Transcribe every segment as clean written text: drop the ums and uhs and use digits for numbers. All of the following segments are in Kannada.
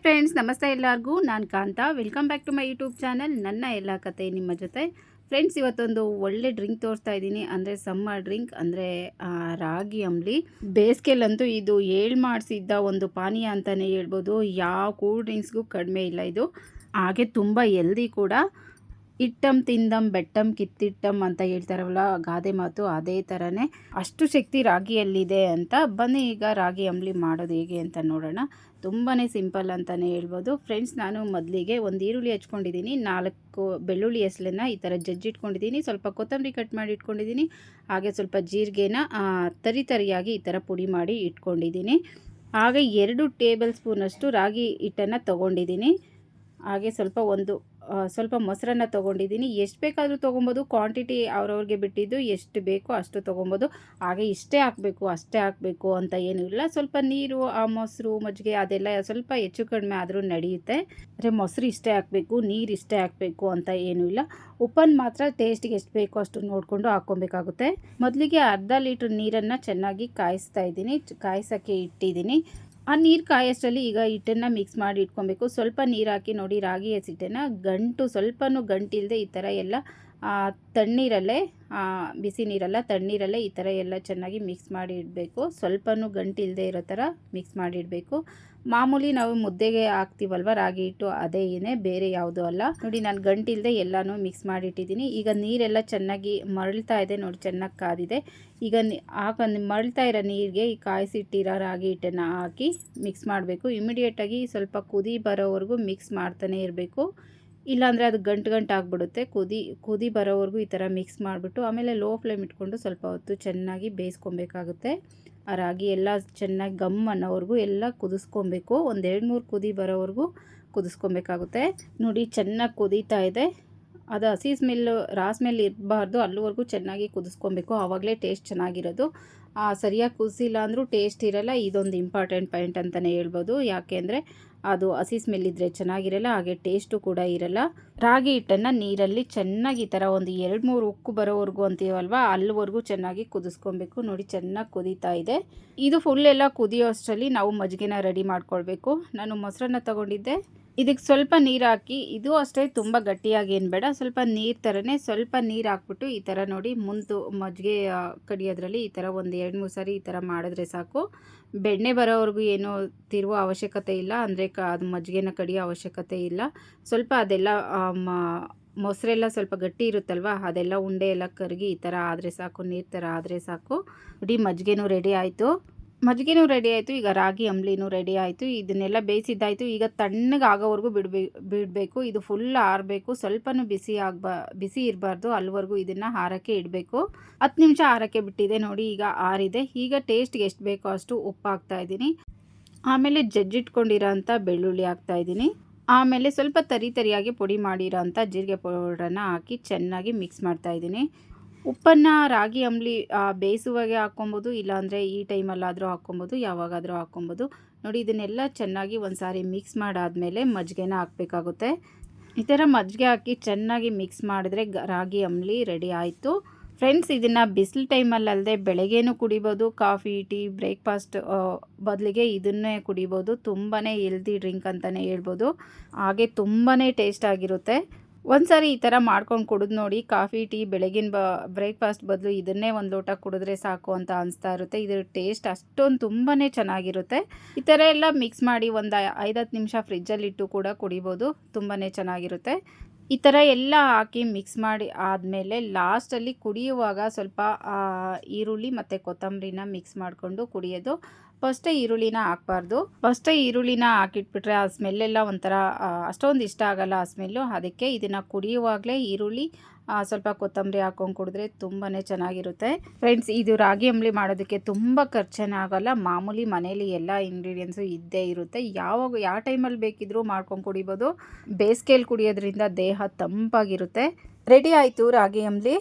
ಫ್ರೆಂಡ್ಸ್, ನಮಸ್ತೆ ಎಲ್ಲರಿಗೂ. ನಾನು Kanta. Welcome back to my YouTube channel. ನನ್ನ ಎಲ್ಲ ಕತೆ ನಿಮ್ಮ ಜೊತೆ. ಫ್ರೆಂಡ್ಸ್, ಇವತ್ತೊಂದು ಒಳ್ಳೆ ಡ್ರಿಂಕ್ ತೋರಿಸ್ತಾ ಇದ್ದೀನಿ. ಅಂದರೆ ಸಮ್ಮರ್ ಡ್ರಿಂಕ್, ಅಂದರೆ ರಾಗಿ ಅಂಬ್ಲಿ. ಬೇಸಿಗೆಲಂತೂ ಇದು ಏಳು ಮಾಡಿಸಿದ್ದ ಒಂದು ಪಾನೀಯ ಅಂತಲೇ ಹೇಳ್ಬೋದು. ಯಾವ ಕೂಲ್ ಡ್ರಿಂಕ್ಸ್ಗೂ ಕಡಿಮೆ ಇಲ್ಲ ಇದು. ಹಾಗೆ ತುಂಬ ಹೆಲ್ದಿ ಕೂಡ. ಇಟ್ಟಂ ತಿಂದಂ ಬೆಟ್ಟಂ ಕಿತ್ತಿಟ್ಟಂ ಅಂತ ಹೇಳ್ತಾರಲ್ಲ ಗಾದೆ ಮಾತು, ಅದೇ ಥರನೇ ಅಷ್ಟು ಶಕ್ತಿ ರಾಗಿಯಲ್ಲಿದೆ ಅಂತ. ಬನ್ನಿ ಈಗ ರಾಗಿ ಅಂಬ್ಲಿ ಮಾಡೋದು ಹೇಗೆ ಅಂತ ನೋಡೋಣ. ತುಂಬಾ ಸಿಂಪಲ್ ಅಂತಲೇ ಹೇಳ್ಬೋದು. ಫ್ರೆಂಡ್ಸ್, ನಾನು ಮೊದಲಿಗೆ ಒಂದು ಈರುಳ್ಳಿ ಹಚ್ಕೊಂಡಿದ್ದೀನಿ, 4 ಬೆಳ್ಳುಳ್ಳಿ ಹೆಸಲನ್ನು ಈ ಥರ ಜಜ್ಜಿಟ್ಕೊಂಡಿದ್ದೀನಿ, ಸ್ವಲ್ಪ ಕೊತ್ತಂಬರಿ ಕಟ್ ಮಾಡಿ ಇಟ್ಕೊಂಡಿದ್ದೀನಿ, ಹಾಗೆ ಸ್ವಲ್ಪ ಜೀರಿಗೆನ ತರಿಯಾಗಿ ಈ ಥರ ಪುಡಿ ಮಾಡಿ ಇಟ್ಕೊಂಡಿದ್ದೀನಿ. ಹಾಗೆ 2 ಟೇಬಲ್ ಸ್ಪೂನಷ್ಟು ರಾಗಿ ಹಿಟ್ಟನ್ನು ತೊಗೊಂಡಿದ್ದೀನಿ. ಹಾಗೆ ಸ್ವಲ್ಪ ಮೊಸರನ್ನು ತೊಗೊಂಡಿದ್ದೀನಿ. ಎಷ್ಟು ಬೇಕಾದರೂ ತೊಗೊಬೋದು, ಕ್ವಾಂಟಿಟಿ ಅವ್ರವ್ರಿಗೆ ಬಿಟ್ಟಿದ್ದು, ಎಷ್ಟು ಬೇಕೋ ಅಷ್ಟು ತೊಗೊಬೋದು. ಹಾಗೆ ಇಷ್ಟೇ ಹಾಕಬೇಕು ಅಷ್ಟೇ ಹಾಕಬೇಕು ಅಂತ ಏನೂ ಇಲ್ಲ. ಸ್ವಲ್ಪ ನೀರು, ಆ ಮೊಸರು, ಮಜ್ಜಿಗೆ ಅದೆಲ್ಲ ಸ್ವಲ್ಪ ಹೆಚ್ಚು ಕಡಿಮೆ ಆದರೂ ನಡೆಯುತ್ತೆ. ಅಂದರೆ ಮೊಸರು ಇಷ್ಟೇ ಹಾಕಬೇಕು, ನೀರು ಇಷ್ಟೇ ಹಾಕಬೇಕು ಅಂತ ಏನೂ ಇಲ್ಲ. ಉಪ್ಪನ್ನು ಮಾತ್ರ ಟೇಸ್ಟಿಗೆ ಎಷ್ಟು ಬೇಕೋ ಅಷ್ಟು ನೋಡಿಕೊಂಡು ಹಾಕ್ಕೊಬೇಕಾಗುತ್ತೆ. ಮೊದಲಿಗೆ ಅರ್ಧ ಲೀಟ್ರ್ ನೀರನ್ನು ಚೆನ್ನಾಗಿ ಕಾಯಿಸ್ತಾ ಇದ್ದೀನಿ, ಕಾಯಿಸೋಕ್ಕೆ ಇಟ್ಟಿದ್ದೀನಿ. ಆ ನೀರು ಕಾಯೋಷ್ಟರಲ್ಲಿ ಈಗ ಹಿಟ್ಟನ್ನು ಮಿಕ್ಸ್ ಮಾಡಿ ಇಟ್ಕೊಬೇಕು. ಸ್ವಲ್ಪ ನೀರು ಹಾಕಿ ನೋಡಿ, ರಾಗಿ ಹಸಿಟ್ಟನ್ನು ಸ್ವಲ್ಪನೂ ಗಂಟಿಲ್ಲದೆ ಈ ಥರ ಎಲ್ಲ ತಣ್ಣೀರಲ್ಲೇ, ಬಿಸಿ ನೀರಲ್ಲ ತಣ್ಣೀರಲ್ಲೇ ಈ ಥರ ಎಲ್ಲ ಚೆನ್ನಾಗಿ ಮಿಕ್ಸ್ ಮಾಡಿ ಇಡಬೇಕು. ಸ್ವಲ್ಪನೂ ಗಂಟಿಲ್ಲದೆ ಇರೋ ಥರ ಮಿಕ್ಸ್ ಮಾಡಿ ಇಡಬೇಕು. ಮಾಮೂಲಿ ನಾವು ಮುದ್ದೆಗೆ ಹಾಕ್ತೀವಲ್ವ ರಾಗಿ ಹಿಟ್ಟು, ಅದೇ ಏನೇ, ಬೇರೆ ಯಾವುದೂ ಅಲ್ಲ. ನೋಡಿ, ನಾನು ಗಂಟಿಲ್ಲದೆ ಎಲ್ಲನೂ ಮಿಕ್ಸ್ ಮಾಡಿ ಇಟ್ಟಿದ್ದೀನಿ. ಈಗ ನೀರೆಲ್ಲ ಚೆನ್ನಾಗಿ ಮರಳ್ತಾ ಇದೆ ನೋಡಿ, ಚೆನ್ನಾಗಿ ಕಾದಿದೆ. ಈಗ ಮರಳ್ತಾ ಇರೋ ನೀರಿಗೆ ಈ ಕಾಯಿಸಿಟ್ಟಿರೋ ರಾಗಿ ಹಿಟ್ಟನ್ನು ಹಾಕಿ ಮಿಕ್ಸ್ ಮಾಡಬೇಕು. ಇಮಿಡಿಯೇಟಾಗಿ ಸ್ವಲ್ಪ ಕುದಿ ಬರೋವರೆಗೂ ಮಿಕ್ಸ್ ಮಾಡ್ತಾನೆ ಇರಬೇಕು. ಇಲ್ಲಾಂದರೆ ಅದು ಗಂಟು ಆಗಿಬಿಡುತ್ತೆ. ಕುದಿ ಬರೋವರೆಗೂ ಈ ಥರ ಮಿಕ್ಸ್ ಮಾಡಿಬಿಟ್ಟು ಆಮೇಲೆ ಲೋ ಫ್ಲೇಮ್ ಇಟ್ಕೊಂಡು ಸ್ವಲ್ಪ ಹೊತ್ತು ಚೆನ್ನಾಗಿ ಬೇಯಿಸ್ಕೊಬೇಕಾಗುತ್ತೆ. ಆ ರಾಗಿ ಎಲ್ಲ ಚೆನ್ನಾಗಿ ಗಮ್ ಅನ್ನೋವರೆಗೂ ಎಲ್ಲ ಕುದಿಸ್ಕೊಬೇಕು. ಒಂದು 2-3 ಕುದಿ ಬರೋವರೆಗೂ ಕುದಿಸ್ಕೊಬೇಕಾಗುತ್ತೆ. ನೋಡಿ, ಚೆನ್ನಾಗಿ ಕುದೀತಾ ಇದೆ. ಅದು ಹಸಿ ಸ್ಮೆಲ್ಲು, ಸ್ಮೆಲ್ ಇರಬಾರ್ದು, ಅಲ್ಲಿವರೆಗೂ ಚೆನ್ನಾಗಿ ಕುದಿಸ್ಕೊಬೇಕು. ಆವಾಗಲೇ ಟೇಸ್ಟ್ ಚೆನ್ನಾಗಿರೋದು. ಸರಿಯಾಗಿ ಕುದಿಸಿಲ್ಲ ಅಂದರೂ ಟೇಸ್ಟ್ ಇರೋಲ್ಲ. ಇದೊಂದು ಇಂಪಾರ್ಟೆಂಟ್ ಪಾಯಿಂಟ್ ಅಂತಲೇ ಹೇಳ್ಬೋದು. ಯಾಕೆ ಅಂದರೆ ಅದು ಹಸಿ ಸ್ಮೆಲ್ ಇದ್ದರೆ ಚೆನ್ನಾಗಿರಲ್ಲ, ಹಾಗೆ ಟೇಸ್ಟು ಕೂಡ ಇರಲ್ಲ. ರಾಗಿ ಹಿಟ್ಟನ್ನು ನೀರಲ್ಲಿ ಚೆನ್ನಾಗಿ ಈ ಥರ ಒಂದು 2-3 ಉಕ್ಕು ಬರೋವರೆಗೂ ಅಂತೀವಲ್ವ, ಅಲ್ಲಿವರೆಗೂ ಚೆನ್ನಾಗಿ ಕುದಿಸ್ಕೊಬೇಕು. ನೋಡಿ, ಚೆನ್ನಾಗಿ ಕುದೀತಾ ಇದೆ. ಇದು ಫುಲ್ ಎಲ್ಲ ಕುದಿಯೋ ಅಷ್ಟರಲ್ಲಿ ನಾವು ಮಜ್ಜಿಗೆನ ರೆಡಿ ಮಾಡ್ಕೊಳ್ಬೇಕು. ನಾನು ಮೊಸರನ್ನ ತೊಗೊಂಡಿದ್ದೆ. ಇದಕ್ಕೆ ಸ್ವಲ್ಪ ನೀರು ಹಾಕಿ, ಇದು ಅಷ್ಟೇ ತುಂಬ ಗಟ್ಟಿಯಾಗಿ ಏನು ಬೇಡ, ಸ್ವಲ್ಪ ನೀರು ಥರನೇ ಸ್ವಲ್ಪ ನೀರು ಹಾಕ್ಬಿಟ್ಟು ಈ ಥರ ನೋಡಿ, ಮಜ್ಜಿಗೆ ಕಡಿಯೋದ್ರಲ್ಲಿ ಈ ಥರ ಒಂದು 2-3 ಸಾರಿ ಈ ಥರ ಮಾಡಿದ್ರೆ ಸಾಕು. ಬೆಣ್ಣೆ ಬರೋವರೆಗೂ ಏನೂ ತಿರುವ ಅವಶ್ಯಕತೆ ಇಲ್ಲ, ಅಂದರೆ ಅದು ಮಜ್ಜಿಗೆನ ಕಡಿಯೋ ಅವಶ್ಯಕತೆ ಇಲ್ಲ. ಸ್ವಲ್ಪ ಅದೆಲ್ಲ ಮೊಸರೆಲ್ಲ ಸ್ವಲ್ಪ ಗಟ್ಟಿ ಇರುತ್ತಲ್ವ, ಅದೆಲ್ಲ ಉಂಡೆ ಎಲ್ಲ ಕರಗಿ ಈ ಥರ ಆದರೆ ಸಾಕು, ನೀರು ಥರ ಆದರೆ ಸಾಕು. ನೋಡಿ, ಮಜ್ಜಿಗೆನೂ ರೆಡಿ ಆಯಿತು. ಈಗ ರಾಗಿ ಅಂಬ್ಲಿನೂ ರೆಡಿ ಆಯಿತು. ಇದನ್ನೆಲ್ಲ ಬೇಯಿಸಿದ್ದಾಯಿತು. ಈಗ ತಣ್ಣಗೆ ಆಗೋವರೆಗೂ ಬಿಡಬೇಕು. ಇದು ಫುಲ್ ಆರಬೇಕು. ಸ್ವಲ್ಪನೂ ಬಿಸಿ ಇರಬಾರ್ದು, ಅಲ್ಲಿವರೆಗೂ ಇದನ್ನು ಆರೋಕ್ಕೆ ಇಡಬೇಕು. 10 ನಿಮಿಷ ಆರೋಕ್ಕೆ ಬಿಟ್ಟಿದೆ. ನೋಡಿ, ಈಗ ಆರಿದೆ. ಈಗ ಟೇಸ್ಟ್ಗೆ ಎಷ್ಟು ಬೇಕೋ ಅಷ್ಟು ಉಪ್ಪು ಹಾಕ್ತಾಯಿದ್ದೀನಿ. ಆಮೇಲೆ ಜಜ್ಜಿಟ್ಕೊಂಡಿರೋ ಅಂಥ ಬೆಳ್ಳುಳ್ಳಿ ಹಾಕ್ತಾಯಿದ್ದೀನಿ. ಆಮೇಲೆ ಸ್ವಲ್ಪ ತರಿಯಾಗಿ ಪುಡಿ ಮಾಡಿರೋ ಅಂಥ ಜೀರಿಗೆ ಪೌಡರನ್ನು ಹಾಕಿ ಚೆನ್ನಾಗಿ ಮಿಕ್ಸ್ ಮಾಡ್ತಾಯಿದ್ದೀನಿ. ಉಪ್ಪನ್ನು ರಾಗಿ ಅಂಬ್ಲಿ ಬೇಯಿಸುವಾಗೆ ಹಾಕ್ಕೊಬೋದು, ಇಲ್ಲಾಂದರೆ ಈ ಟೈಮಲ್ಲಾದರೂ ಹಾಕ್ಕೊಬೋದು, ಯಾವಾಗಾದರೂ ಹಾಕ್ಕೊಬೋದು. ನೋಡಿ, ಇದನ್ನೆಲ್ಲ ಚೆನ್ನಾಗಿ ಒಂದು ಸಾರಿ ಮಿಕ್ಸ್ ಮಾಡಾದಮೇಲೆ ಮಜ್ಜಿಗೆನ ಹಾಕಬೇಕಾಗುತ್ತೆ. ಈ ಥರ ಮಜ್ಜಿಗೆ ಹಾಕಿ ಚೆನ್ನಾಗಿ ಮಿಕ್ಸ್ ಮಾಡಿದ್ರೆ ರಾಗಿ ಅಂಬ್ಲಿ ರೆಡಿ ಆಯಿತು. ಫ್ರೆಂಡ್ಸ್, ಇದನ್ನು ಬಿಸಿಲು ಟೈಮಲ್ಲದೆ ಬೆಳಗ್ಗೆನೂ ಕುಡಿಬೋದು. ಕಾಫಿ, ಟೀ, ಬ್ರೇಕ್ಫಾಸ್ಟ್ ಬದಲಿಗೆ ಇದನ್ನೇ ಕುಡಿಬೋದು. ತುಂಬಾ ಹೆಲ್ದಿ ಡ್ರಿಂಕ್ ಅಂತಲೇ ಹೇಳ್ಬೋದು. ಹಾಗೆ ತುಂಬಾ ಟೇಸ್ಟ್ ಆಗಿರುತ್ತೆ. ಒಂದು ಸಾರಿ ಈ ಥರ ಮಾಡ್ಕೊಂಡು ಕುಡಿದು ನೋಡಿ. ಕಾಫಿ, ಟೀ ಬೆಳಗಿನ ಬ್ರೇಕ್ಫಾಸ್ಟ್ ಬದಲು ಇದನ್ನೇ ಒಂದು ಲೋಟ ಕುಡಿದ್ರೆ ಸಾಕು ಅಂತ ಅನಿಸ್ತಾ ಇರುತ್ತೆ. ಇದರ ಟೇಸ್ಟ್ ಅಷ್ಟೊಂದು ತುಂಬಾ ಚೆನ್ನಾಗಿರುತ್ತೆ. ಈ ಥರ ಎಲ್ಲ ಮಿಕ್ಸ್ ಮಾಡಿ ಒಂದು 5-10 ನಿಮಿಷ ಫ್ರಿಜ್ಜಲ್ಲಿಟ್ಟು ಕೂಡ ಕುಡಿಬೋದು. ತುಂಬಾ ಚೆನ್ನಾಗಿರುತ್ತೆ. ಈ ಥರ ಎಲ್ಲ ಹಾಕಿ ಮಿಕ್ಸ್ ಮಾಡಿ ಆದಮೇಲೆ ಲಾಸ್ಟಲ್ಲಿ ಕುಡಿಯುವಾಗ ಸ್ವಲ್ಪ ಈರುಳ್ಳಿ ಮತ್ತು ಕೊತ್ತಂಬರಿನ ಮಿಕ್ಸ್ ಮಾಡಿಕೊಂಡು ಕುಡಿಯೋದು. ಫಸ್ಟೇ ಈರುಳ್ಳಿನ ಹಾಕಬಾರ್ದು. ಈರುಳ್ಳಿನ ಹಾಕಿಟ್ಬಿಟ್ರೆ ಆ ಸ್ಮೆಲ್ಲೆಲ್ಲ ಒಂಥರ ಅಷ್ಟೊಂದು ಇಷ್ಟ ಆಗಲ್ಲ, ಆ ಸ್ಮೆಲ್ಲು. ಅದಕ್ಕೆ ಇದನ್ನು ಕುಡಿಯುವಾಗಲೇ ಈರುಳ್ಳಿ ಸ್ವಲ್ಪ ಕೊತ್ತಂಬರಿ ಹಾಕ್ಕೊಂಡು ಕುಡಿದ್ರೆ ತುಂಬಾ ಚೆನ್ನಾಗಿರುತ್ತೆ. ಫ್ರೆಂಡ್ಸ್, ಇದು ರಾಗಿ ಅಂಬ್ಲಿ ಮಾಡೋದಕ್ಕೆ ತುಂಬ ಖರ್ಚೇನಾಗಲ್ಲ. ಮಾಮೂಲಿ ಮನೇಲಿ ಎಲ್ಲ ಇಂಗ್ರೀಡಿಯೆಂಟ್ಸು ಇದ್ದೇ ಇರುತ್ತೆ. ಯಾವ ಟೈಮಲ್ಲಿ ಬೇಕಿದ್ರೂ ಮಾಡ್ಕೊಂಡು ಕುಡಿಬೋದು. ಬೇಸಿಗೆಯಲ್ಲಿ ಕುಡಿಯೋದ್ರಿಂದ ದೇಹ ತಂಪಾಗಿರುತ್ತೆ. ರೆಡಿ ಆಯಿತು ರಾಗಿ ಅಂಬ್ಲಿ.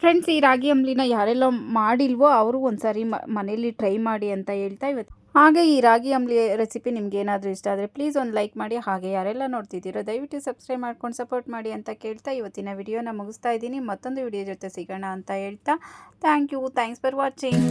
ಫ್ರೆಂಡ್ಸ್, ಈ ರಾಗಿ ಅಂಬ್ಲಿನ ಯಾರೆಲ್ಲ ಮಾಡಿಲ್ವೋ ಅವರು ಒಂದು ಸಾರಿ ಮನೇಲಿ ಟ್ರೈ ಮಾಡಿ ಅಂತ ಹೇಳ್ತಾ ಇವತ್ತು. ಹಾಗೆ ಈ ರಾಗಿ ಅಂಬ್ಲಿ ರೆಸಿಪಿ ನಿಮ್ಗೆ ಏನಾದರೂ ಇಷ್ಟ ಆದರೆ ಪ್ಲೀಸ್ ಒಂದು ಲೈಕ್ ಮಾಡಿ. ಹಾಗೆ ಯಾರೆಲ್ಲ ನೋಡ್ತಿದ್ದೀರೋ ದಯವಿಟ್ಟು ಸಬ್ಸ್ಕ್ರೈಬ್ ಮಾಡ್ಕೊಂಡು ಸಪೋರ್ಟ್ ಮಾಡಿ ಅಂತ ಕೇಳ್ತಾ ಇವತ್ತಿನ ವಿಡಿಯೋನ ಮುಗಿಸ್ತಾ ಇದ್ದೀನಿ. ಮತ್ತೊಂದು ವಿಡಿಯೋ ಜೊತೆ ಸಿಗೋಣ ಅಂತ ಹೇಳ್ತಾ ಥ್ಯಾಂಕ್ಸ್ ಫಾರ್ ವಾಚಿಂಗ್.